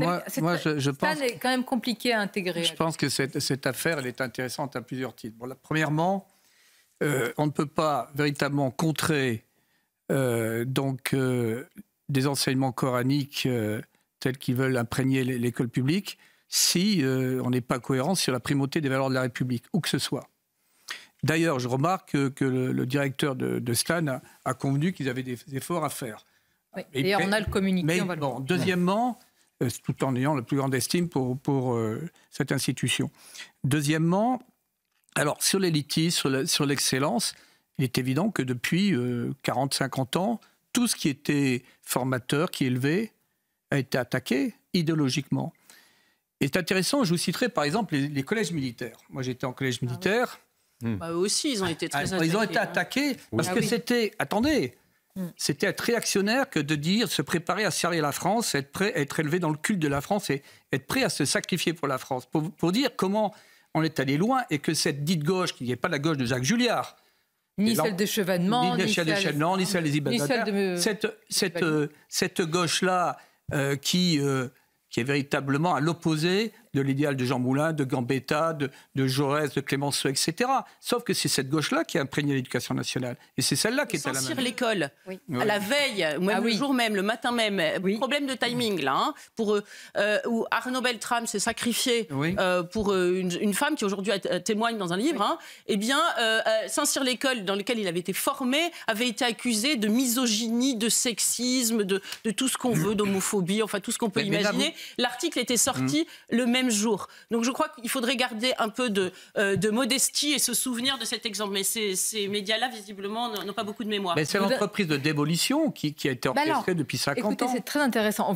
je pense... Ça est quand même compliqué à intégrer. Je pense que cette affaire, elle est intéressante à plusieurs titres. Bon, premièrement, on ne peut pas véritablement contrer des enseignements coraniques tels qu'ils veulent imprégner l'école publique si on n'est pas cohérent sur la primauté des valeurs de la République, où que ce soit. D'ailleurs, je remarque que le directeur de Stan a convenu qu'ils avaient des efforts à faire. Oui. Et on a le communiqué. Mais on va bon, deuxièmement, tout en ayant la plus grande estime pour cette institution. Deuxièmement, alors sur l'élitisme, sur l'excellence, il est évident que depuis 40-50 ans, tout ce qui était formateur, qui élevait, a été attaqué idéologiquement. Et c'est intéressant, je vous citerai par exemple les collèges militaires. Moi j'étais en collège militaire. Eux aussi, ils ont été très attaqués. Ils ont été attaqués parce que c'était... Attendez, c'était être réactionnaire que de dire se préparer à servir la France, être prêt à être élevé dans le culte de la France et être prêt à se sacrifier pour la France. Pour dire comment on est allé loin et que cette dite gauche, qui n'est pas la gauche de Jacques Julliard, ni celle des Chevènements, ni celle des Chevènements, ni celle des Ibadata, cette gauche-là qui est véritablement à l'opposé de l'idéal de Jean Moulin, de Gambetta, de Jaurès, de Clémenceau, etc. Sauf que c'est cette gauche-là qui a imprégné l'éducation nationale. Et c'est celle-là qui est à la main. L'école, à la veille, ou même le jour même, le matin même. Problème de timing, là. Où Arnaud Beltrame s'est sacrifié pour une femme qui aujourd'hui témoigne dans un livre. Eh bien, Saint-Cyr-l'École, dans lequel il avait été formé, avait été accusé de misogynie, de sexisme, de tout ce qu'on veut, d'homophobie, enfin tout ce qu'on peut imaginer. L'article était sorti le même jour. Donc je crois qu'il faudrait garder un peu de modestie et se souvenir de cet exemple. Mais ces médias-là, visiblement, n'ont pas beaucoup de mémoire. C'est l'entreprise de démolition qui a été orchestrée depuis 50 ans. Écoutez, c'est très intéressant.